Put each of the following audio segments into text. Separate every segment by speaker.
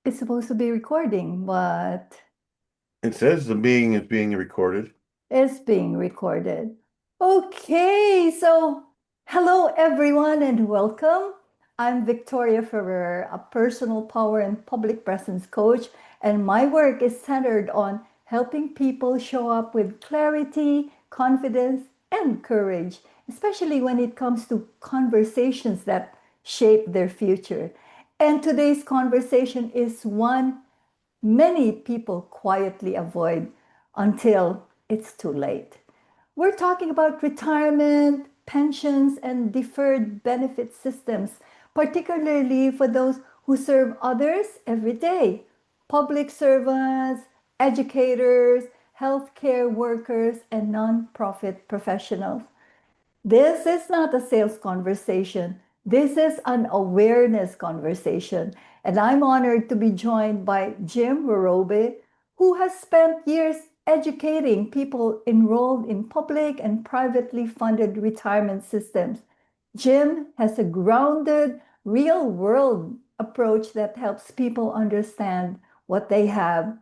Speaker 1: It's supposed to be recording, but
Speaker 2: It says the meeting is being recorded.
Speaker 1: it's being recorded. Okay, so hello everyone and welcome. I'm Victoria Ferrer, a personal power and public presence coach, and my work is centered on helping people show up with clarity, confidence, and courage, especially when it comes to conversations that shape their future. And today's conversation is one many people quietly avoid until it's too late. We're talking about retirement, pensions, and deferred benefit systems, particularly for those who serve others every day: public servants, educators, healthcare workers, and nonprofit professionals. This is not a sales conversation. This is an awareness conversation. And I'm honored to be joined by Jim Worobe, who has spent years educating people enrolled in public and privately funded retirement systems. Jim has a grounded, real world approach that helps people understand what they have,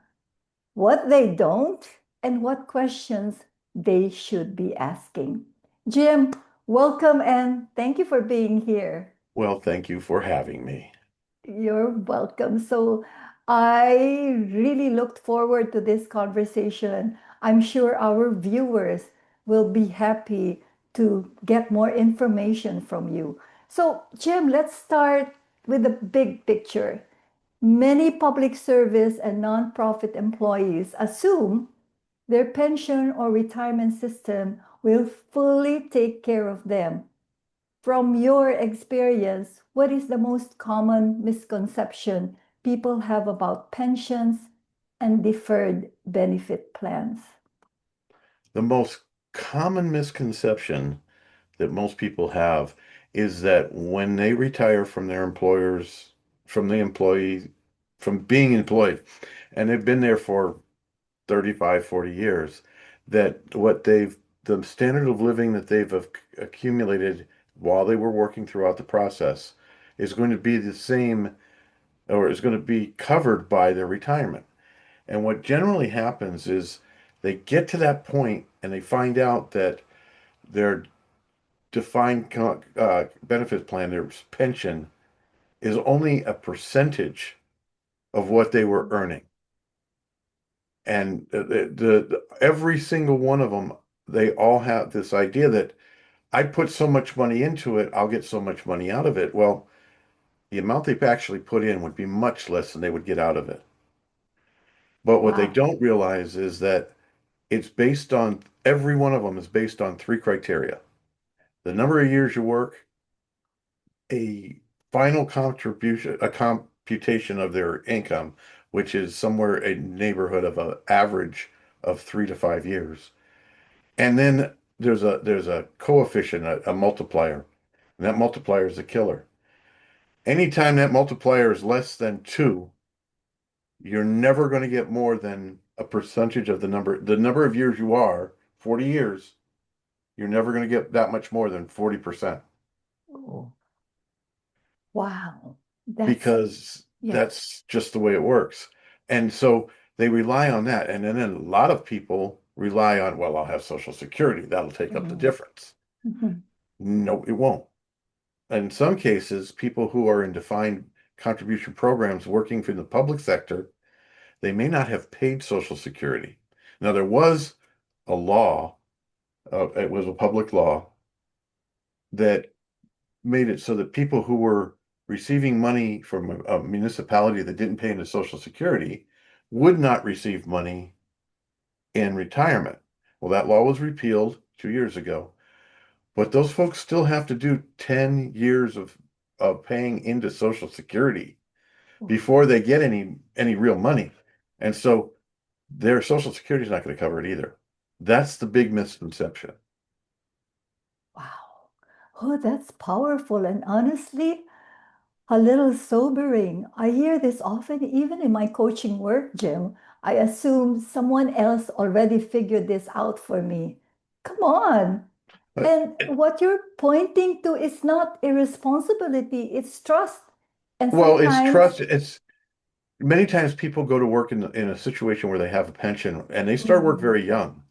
Speaker 1: what they don't, and what questions they should be asking. Jim, welcome and thank you for being here.
Speaker 2: Well, thank you for having me.
Speaker 1: You're welcome. So, I really looked forward to this conversation. I'm sure our viewers will be happy to get more information from you. So, Jim, let's start with the big picture. Many public service and nonprofit employees assume their pension or retirement system will fully take care of them. From your experience, what is the most common misconception people have about pensions and deferred benefit plans?
Speaker 2: The most common misconception that most people have is that when they retire from their employers, from the employee, from being employed, and they've been there for 35, 40 years, that the standard of living that they've accumulated while they were working throughout the process is going to be the same or is going to be covered by their retirement. And what generally happens is they get to that point and they find out that their benefit plan, their pension, is only a percentage of what they were earning. And every single one of them, they all have this idea that I put so much money into it, I'll get so much money out of it. Well, the amount they've actually put in would be much less than they would get out of it. But what they
Speaker 1: Wow.
Speaker 2: don't realize is that it's based on every one of them is based on three criteria: the number of years you work, a final contribution, a computation of their income, which is somewhere in neighborhood of an average of 3 to 5 years. And then there's a coefficient, a multiplier, and that multiplier is a killer. Anytime that multiplier is less than two, you're never going to get more than a percentage of the number of years you are, 40 years, you're never going to get that much more than 40%
Speaker 1: Oh, wow. That's,
Speaker 2: because
Speaker 1: yeah.
Speaker 2: that's just the way it works. And so they rely on that. And then a lot of people rely on, well, I'll have Social Security. That'll take up the
Speaker 1: Mhm.
Speaker 2: difference.
Speaker 1: Mhm.
Speaker 2: No, it won't. In some cases, people who are in defined contribution programs working for the public sector, they may not have paid Social Security. Now, there was a law, it was a public law that made it so that people who were receiving money from a municipality that didn't pay into Social Security would not receive money in retirement. Well, that law was repealed 2 years ago, but those folks still have to do 10 years of paying into Social Security before they get any real money. And so their Social Security is not going to cover it either. That's the big misconception.
Speaker 1: Wow. Oh, that's powerful. And honestly, a little sobering. I hear this often, even in my coaching work, Jim. I assume someone else already figured this out for me. Come on.
Speaker 2: But,
Speaker 1: And what you're pointing to is not irresponsibility, it's trust. And
Speaker 2: well, it's
Speaker 1: sometimes,
Speaker 2: trust. Many times people go to work in a situation where they have a pension and they start work
Speaker 1: Mm,
Speaker 2: very young,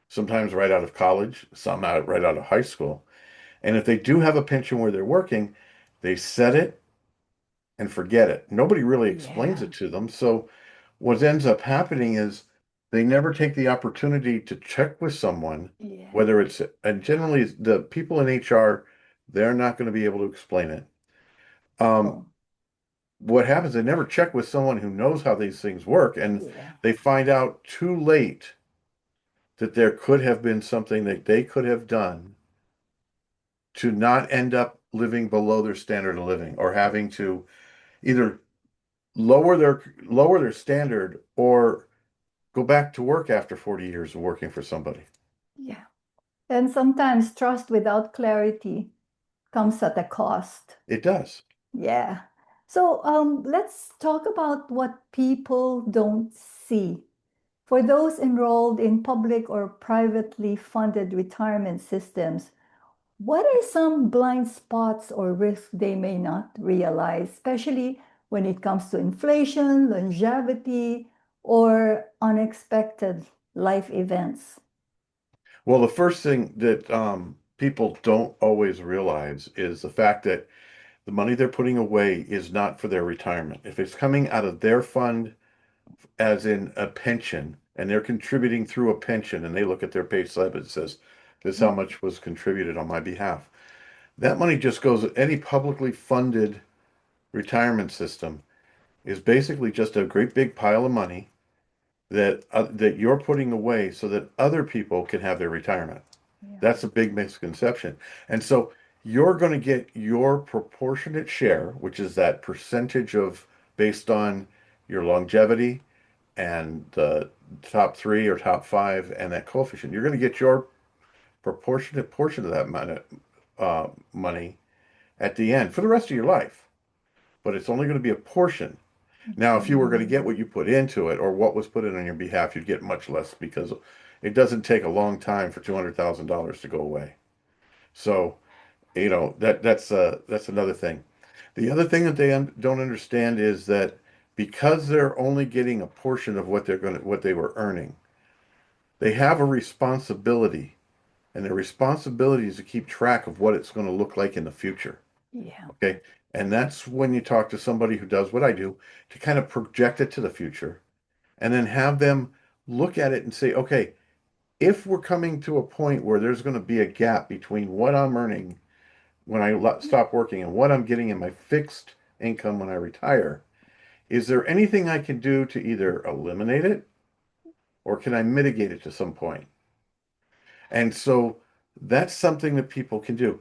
Speaker 2: sometimes right out of college, some out right out of high school. And if they do have a pension where they're working, they set it and forget it. Nobody really explains
Speaker 1: yeah,
Speaker 2: it to them. So what ends up happening is they never take the opportunity to check with someone,
Speaker 1: yeah.
Speaker 2: whether it's, and generally the people in HR, they're not going to be able to explain it. Um,
Speaker 1: Oh,
Speaker 2: what happens, they never check with someone who knows how these things work, and
Speaker 1: yeah,
Speaker 2: they find out too late that there could have been something that they could have done to not end up living below their standard of living or having to either lower their standard or go back to work after 40 years of working for somebody.
Speaker 1: yeah. And sometimes trust without clarity comes at a cost.
Speaker 2: It does.
Speaker 1: Yeah. So let's talk about what people don't see. For those enrolled in public or privately funded retirement systems, what are some blind spots or risks they may not realize, especially when it comes to inflation, longevity, or unexpected life events?
Speaker 2: Well, the first thing that people don't always realize is the fact that the money they're putting away is not for their retirement. If it's coming out of their fund, as in a pension, and they're contributing through a pension, and they look at their pay stub, it says, this is how much was contributed on my behalf. That money just goes, any publicly funded retirement system is basically just a great big pile of money that you're putting away so that other people can have their retirement.
Speaker 1: Yeah.
Speaker 2: That's a big misconception. And so you're going to get your proportionate share, which is that percentage of based on your longevity and the top three or top five and that coefficient. You're going to get your proportionate portion of that money at the end for the rest of your life. But it's only going to be a portion. Now, if you were going to
Speaker 1: Mm,
Speaker 2: get what you put into it or what was put in on your behalf, you'd get much less because it doesn't take a long time for $200,000 to go away. So, that's another thing. The other thing that they don't understand is that because they're only getting a portion of what they were earning, they have a responsibility, and their responsibility is to keep track of what it's going to look like in the future.
Speaker 1: yeah.
Speaker 2: Okay. And that's when you talk to somebody who does what I do to kind of project it to the future and then have them look at it and say, okay, if we're coming to a point where there's going to be a gap between what I'm earning when I stop working and what I'm getting in my fixed income when I retire, is there anything I can do to either eliminate it or can I mitigate it to some point? And so that's something that people can do.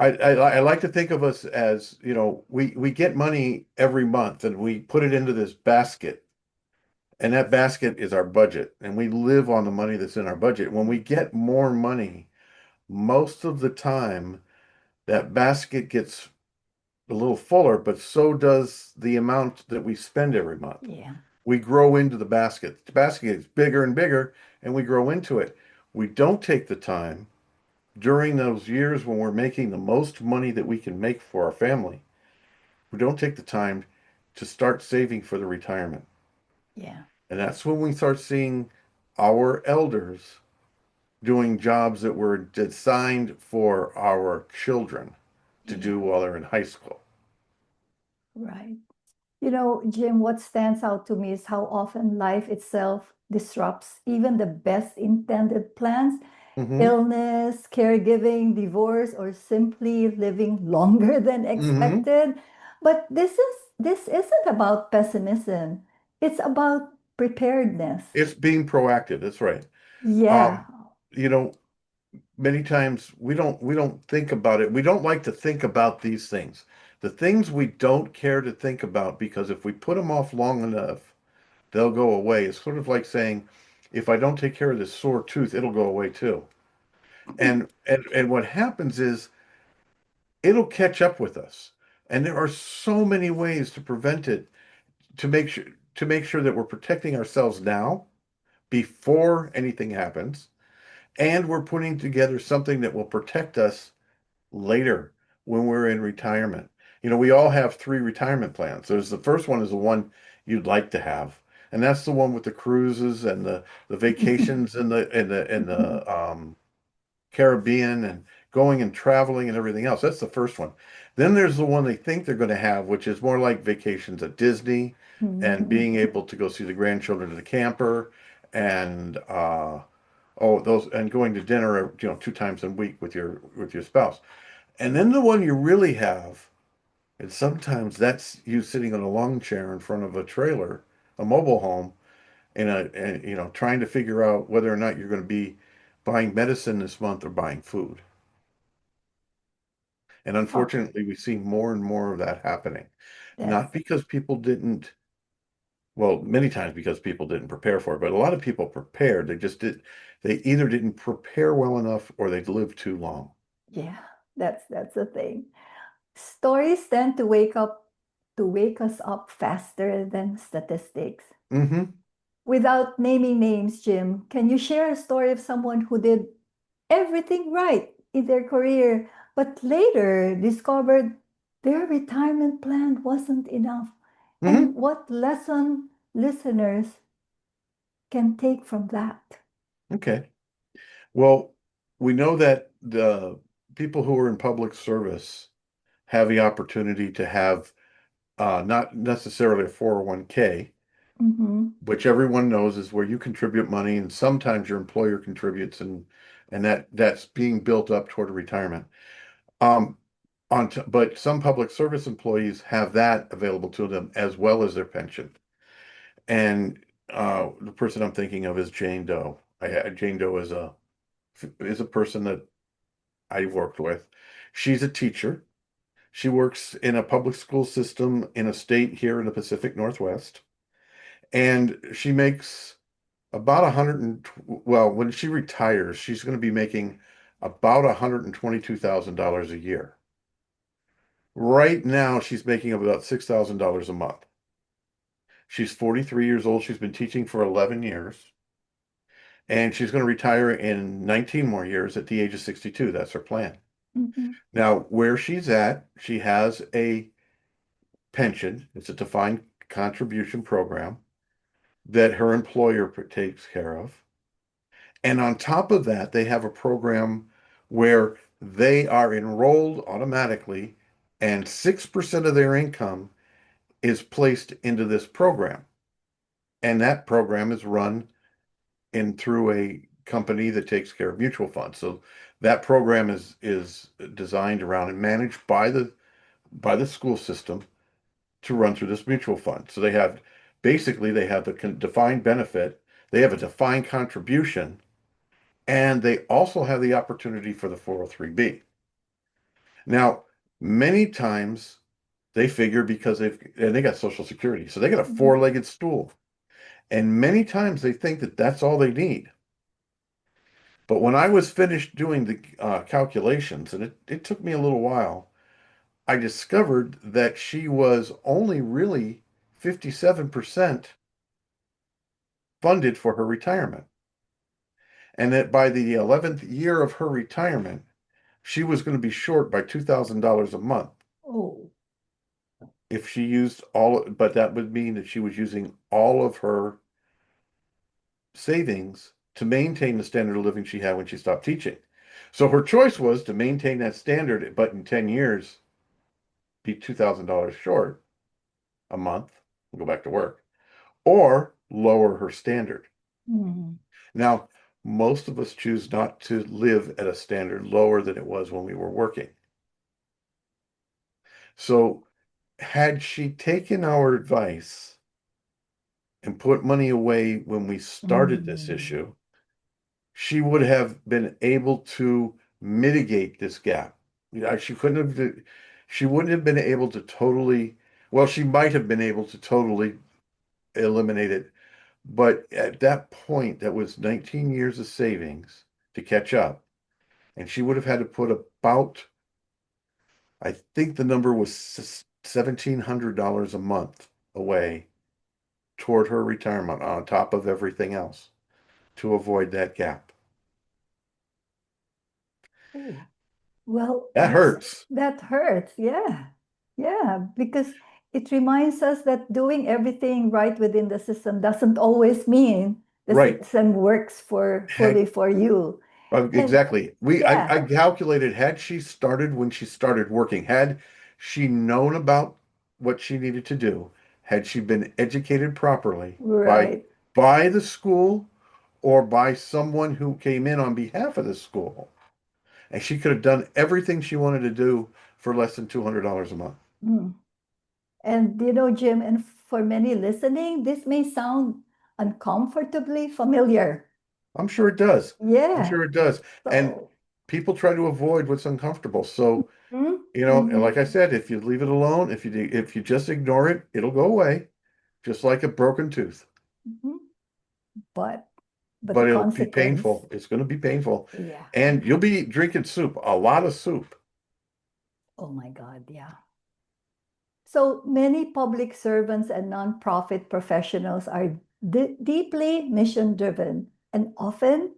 Speaker 2: I like to think of us as, we get money every month and we put it into this basket, and that basket is our budget, and we live on the money that's in our budget. When we get more money, most of the time that basket gets a little fuller, but so does the amount that we spend every month.
Speaker 1: Yeah.
Speaker 2: We grow into the basket. The basket gets bigger and bigger, and we grow into it. We don't take the time during those years when we're making the most money that we can make for our family. We don't take the time to start saving for the retirement.
Speaker 1: Yeah.
Speaker 2: And that's when we start seeing our elders doing jobs that were designed for our children to do
Speaker 1: Yeah.
Speaker 2: while they're in high school.
Speaker 1: Right. You know, Jim, what stands out to me is how often life itself disrupts even the best intended plans.
Speaker 2: Mm-hmm.
Speaker 1: Illness, caregiving, divorce, or simply living longer than
Speaker 2: Mm-hmm.
Speaker 1: expected. But this isn't about pessimism. It's about preparedness.
Speaker 2: It's being proactive. That's right.
Speaker 1: Yeah.
Speaker 2: Um, you know, Many times we don't think about it. We don't like to think about these things. The things we don't care to think about because if we put them off long enough, they'll go away. It's sort of like saying, if I don't take care of this sore tooth, it'll go away too. And what happens is it'll catch up with us. And there are so many ways to prevent it, to make sure that we're protecting ourselves now before anything happens, and we're putting together something that will protect us later when we're in retirement. We all have three retirement plans. There's the first one is the one you'd like to have, and that's the one with the cruises and the vacations and the Caribbean and going and traveling and everything else. That's the first one. Then there's the one they think they're going to have, which is more like vacations at Disney and
Speaker 1: Mhm.
Speaker 2: being able to go see the grandchildren in the camper and oh those and going to dinner, 2 times a week with your spouse. And then the one you really have, and sometimes that's you sitting on a lawn chair in front of a trailer, a mobile home, and trying to figure out whether or not you're going to be buying medicine this month or buying food. And
Speaker 1: Oh,
Speaker 2: unfortunately, we see more and more of that happening. Not
Speaker 1: that's
Speaker 2: because people didn't, well, many times because people didn't prepare for it, but a lot of people prepared. They either didn't prepare well enough or they lived too long.
Speaker 1: yeah, that's the thing. Stories tend to wake us up faster than statistics.
Speaker 2: Hmm.
Speaker 1: Without naming names, Jim, can you share a story of someone who did everything right in their career, but later discovered their retirement plan wasn't enough? And
Speaker 2: Hmm.
Speaker 1: what lesson listeners can take from that?
Speaker 2: Okay. Well, we know that the people who are in public service have the opportunity to have not necessarily a 401k,
Speaker 1: Mm-hmm.
Speaker 2: which everyone knows is where you contribute money and sometimes your employer contributes and that's being built up toward a retirement. Um, but some public service employees have that available to them as well as their pension. And the person I'm thinking of is Jane Doe. Jane Doe is a person that I worked with. She's a teacher. She works in a public school system in a state here in the Pacific Northwest, and she makes about well, when she retires, she's going to be making about $122,000 a year. Right now, she's making about $6,000 a month. She's 43 years old. She's been teaching for 11 years, and she's going to retire in 19 more years at the age of 62. That's her plan.
Speaker 1: Mm-hmm.
Speaker 2: Now, where she's at, she has a pension. It's a defined contribution program that her employer takes care of. And on top of that, they have a program where they are enrolled automatically, and 6% of their income is placed into this program. And that program is run in through a company that takes care of mutual funds. So that program is designed around and managed by the school system to run through this mutual fund. So they have the defined benefit, they have a defined contribution, and they also have the opportunity for the 403B. Now, many times they figure because they got Social Security, so they got a
Speaker 1: Mm-hmm.
Speaker 2: four-legged stool. And many times they think that that's all they need. But when I was finished doing the calculations, and it took me a little while, I discovered that she was only really 57% funded for her retirement. And that by the 11th year of her retirement, she was going to be short by $2,000 a month
Speaker 1: Oh.
Speaker 2: if she used but that would mean that she was using all of her savings to maintain the standard of living she had when she stopped teaching. So her choice was to maintain that standard, but in 10 years, be $2,000 short a month and go back to work, or lower her standard.
Speaker 1: Mm.
Speaker 2: Now, most of us choose not to live at a standard lower than it was when we were working. So, had she taken our advice and put money away when we started this
Speaker 1: Mm.
Speaker 2: issue, she would have been able to mitigate this gap. She wouldn't have been able to totally, well, she might have been able to totally eliminate it. But at that point, that was 19 years of savings to catch up. And she would have had to put about, I think the number was $1,700 a month away toward her retirement on top of everything else to avoid that gap.
Speaker 1: Oh. Well,
Speaker 2: That hurts.
Speaker 1: that hurts. Yeah. Yeah, because it reminds us that doing everything right within the system doesn't always mean the
Speaker 2: Right.
Speaker 1: system works for fully
Speaker 2: Heck,
Speaker 1: for you. And
Speaker 2: exactly.
Speaker 1: yeah,
Speaker 2: I calculated, had she started when she started working, had she known about what she needed to do, had she been educated properly
Speaker 1: right.
Speaker 2: by the school or by someone who came in on behalf of the school, and she could have done everything she wanted to do for less than $200 a month.
Speaker 1: Mm. And Jim, and for many listening, this may sound uncomfortably familiar.
Speaker 2: I'm sure it does. I'm
Speaker 1: Yeah.
Speaker 2: sure it does. And
Speaker 1: So,
Speaker 2: people try to avoid what's uncomfortable. So,
Speaker 1: mm,
Speaker 2: and like
Speaker 1: mhm,
Speaker 2: I said, if you leave it alone, if you just ignore it, it'll go away, just like a broken tooth.
Speaker 1: mhm. but but the
Speaker 2: But it'll be
Speaker 1: consequence,
Speaker 2: painful. It's going to be painful.
Speaker 1: yeah.
Speaker 2: And you'll be drinking soup, a lot of soup.
Speaker 1: Oh my God, yeah. So many public servants and nonprofit professionals are deeply mission driven and often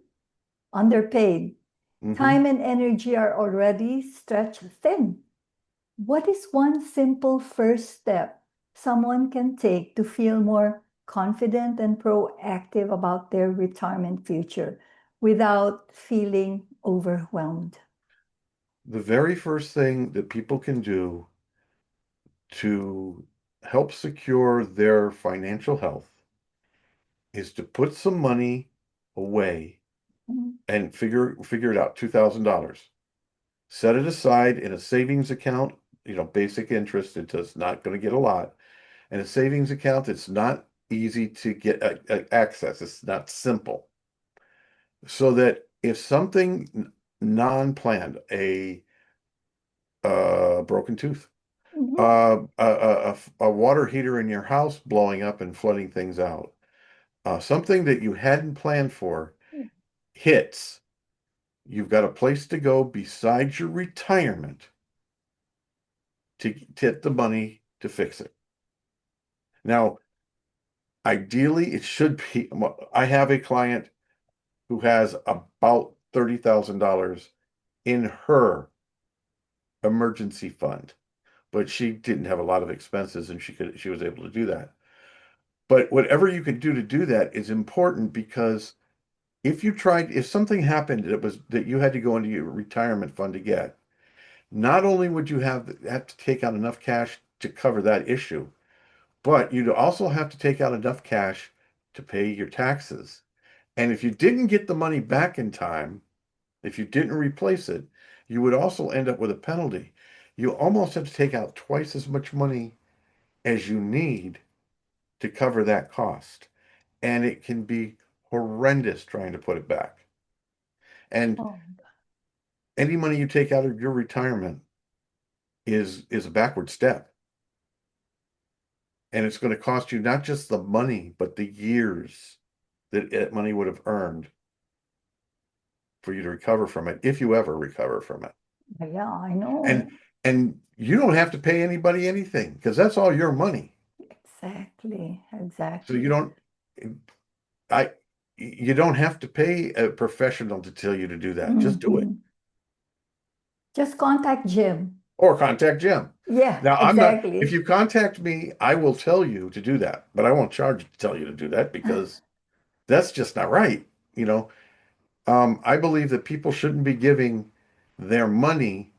Speaker 1: underpaid.
Speaker 2: Hmm.
Speaker 1: Time and energy are already stretched thin. What is one simple first step someone can take to feel more confident and proactive about their retirement future without feeling overwhelmed?
Speaker 2: The very first thing that people can do to help secure their financial health is to put some money away
Speaker 1: Mm,
Speaker 2: and figure it out, $2,000. Set it aside in a savings account, basic interest. It does not going to get a lot. And a savings account, it's not easy to get access. It's not simple. So that if something non-planned, a broken tooth,
Speaker 1: mhm,
Speaker 2: a water heater in your house blowing up and flooding things out, something that you hadn't planned for hits, you've got a place to go besides your retirement to get the money to fix it. Now, ideally, it should be. I have a client who has about $30,000 in her emergency fund, but she didn't have a lot of expenses and she was able to do that. But whatever you can do to do that is important because if something happened that you had to go into your retirement fund to get, not only would you have to take out enough cash to cover that issue, but you'd also have to take out enough cash to pay your taxes. And if you didn't get the money back in time, if you didn't replace it, you would also end up with a penalty. You almost have to take out twice as much money as you need to cover that cost. And it can be horrendous trying to put it back. And
Speaker 1: oh,
Speaker 2: any money you take out of your retirement is a backward step. And it's going to cost you not just the money, but the years that money would have earned for you to recover from it, if you ever recover from it.
Speaker 1: yeah, I
Speaker 2: And
Speaker 1: know.
Speaker 2: and you don't have to pay anybody anything because that's all your money.
Speaker 1: Exactly,
Speaker 2: So you
Speaker 1: exactly.
Speaker 2: don't I you don't have to pay a professional to tell you to do that. Just do it.
Speaker 1: Mhm. Just contact Jim.
Speaker 2: Or contact Jim.
Speaker 1: Yeah,
Speaker 2: Now, if
Speaker 1: exactly.
Speaker 2: you contact me, I will tell you to do that, but I won't charge you to tell you to do that because that's just not right. You know, I believe that people shouldn't be giving their money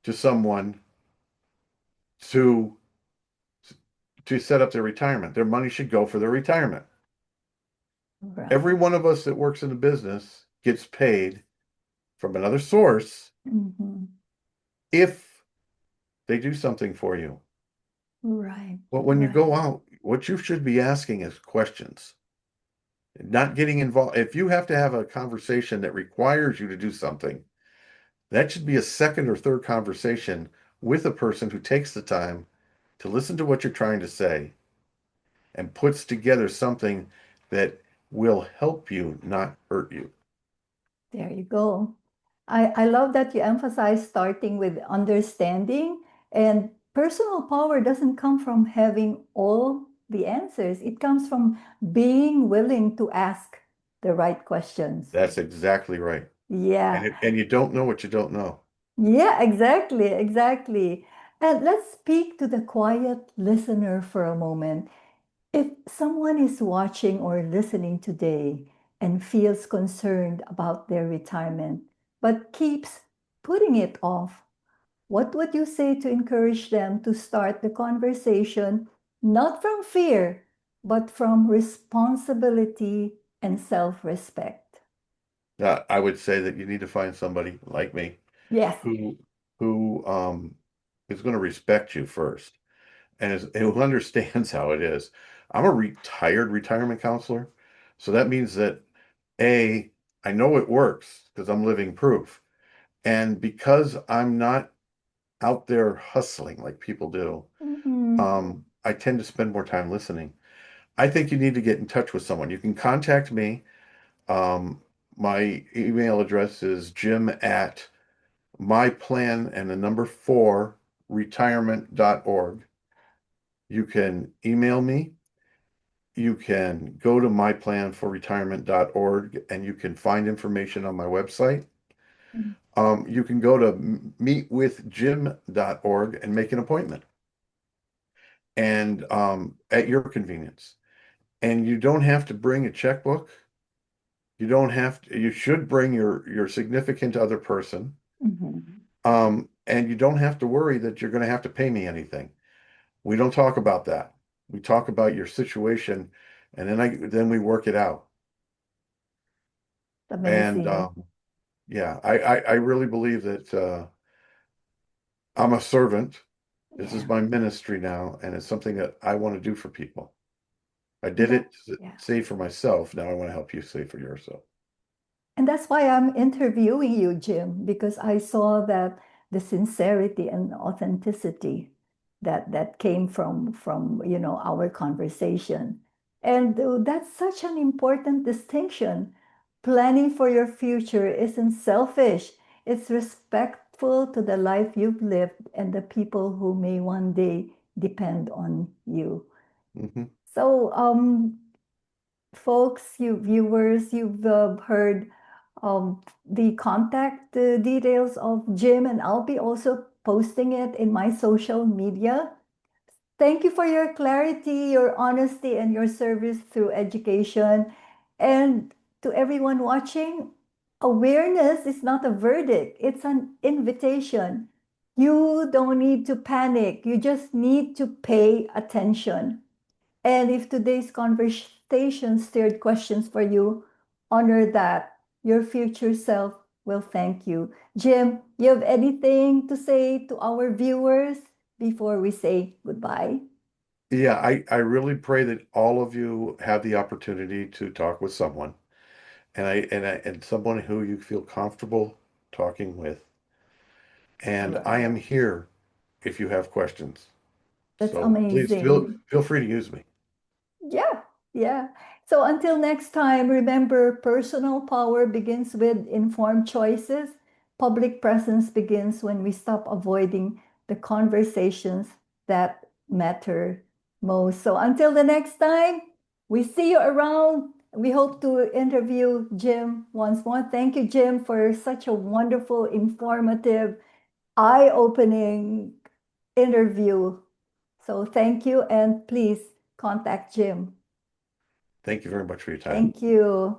Speaker 2: to someone to set up their retirement. Their money should go for their retirement. Every
Speaker 1: Right.
Speaker 2: one of us that works in the business gets paid from another source
Speaker 1: Mhm.
Speaker 2: if they do something for you.
Speaker 1: Right,
Speaker 2: But when you
Speaker 1: right.
Speaker 2: go out, what you should be asking is questions, not getting involved. If you have to have a conversation that requires you to do something, that should be a second or third conversation with a person who takes the time to listen to what you're trying to say and puts together something that will help you, not hurt you.
Speaker 1: There you go. I love that you emphasize starting with understanding, and personal power doesn't come from having all the answers. It comes from being willing to ask the right questions.
Speaker 2: That's exactly right.
Speaker 1: Yeah.
Speaker 2: And you don't know what you don't know.
Speaker 1: Yeah, exactly, exactly. And let's speak to the quiet listener for a moment. If someone is watching or listening today and feels concerned about their retirement, but keeps putting it off, what would you say to encourage them to start the conversation, not from fear, but from responsibility and self respect?
Speaker 2: I would say that you need to find somebody like me
Speaker 1: Yes.
Speaker 2: who who is going to respect you first and who understands how it is. I'm a retired retirement counselor, so that means that A, I know it works because I'm living proof. And because I'm not out there hustling like people do,
Speaker 1: Mhm.
Speaker 2: I tend to spend more time listening. I think you need to get in touch with someone. You can contact me. Um, my email address is jim at myplan and the number four retirement.org. You can email me. You can go to myplanforretirement.org and you can find information on my website. You can go to meetwithjim.org and make an appointment and at your convenience. And you don't have to bring a checkbook. You don't have to, you should bring your significant other person.
Speaker 1: Mhm.
Speaker 2: And you don't have to worry that you're going to have to pay me anything. We don't talk about that. We talk about your situation and then we work it out. And
Speaker 1: Amazing.
Speaker 2: yeah, I really believe that I'm a servant. This is
Speaker 1: Yeah.
Speaker 2: my ministry now, and it's something that I want to do for people. I
Speaker 1: And
Speaker 2: did
Speaker 1: that,
Speaker 2: it to
Speaker 1: yeah.
Speaker 2: save for myself. Now I want to help you save for yourself.
Speaker 1: And that's why I'm interviewing you, Jim, because I saw that the sincerity and authenticity that came from our conversation. And that's such an important distinction. Planning for your future isn't selfish. It's respectful to the life you've lived and the people who may one day depend on you.
Speaker 2: Hmm.
Speaker 1: So, folks, you viewers, you've heard the contact details of Jim, and I'll be also posting it in my social media. Thank you for your clarity, your honesty, and your service through education. And to everyone watching, awareness is not a verdict, it's an invitation. You don't need to panic, you just need to pay attention. And if today's conversation stirred questions for you, honor that. Your future self will thank you. Jim, you have anything to say to our viewers before we say goodbye?
Speaker 2: Yeah, I really pray that all of you have the opportunity to talk with someone and someone who you feel comfortable talking with. And I
Speaker 1: Right.
Speaker 2: am here if you have questions.
Speaker 1: That's
Speaker 2: So please
Speaker 1: amazing.
Speaker 2: feel free to use me.
Speaker 1: Yeah, yeah. So until next time, remember personal power begins with informed choices. Public presence begins when we stop avoiding the conversations that matter most. So until the next time, we see you around. We hope to interview Jim once more. Thank you, Jim, for such a wonderful, informative, eye-opening interview. So thank you, and please contact Jim.
Speaker 2: Thank you very much for your time.
Speaker 1: Thank you.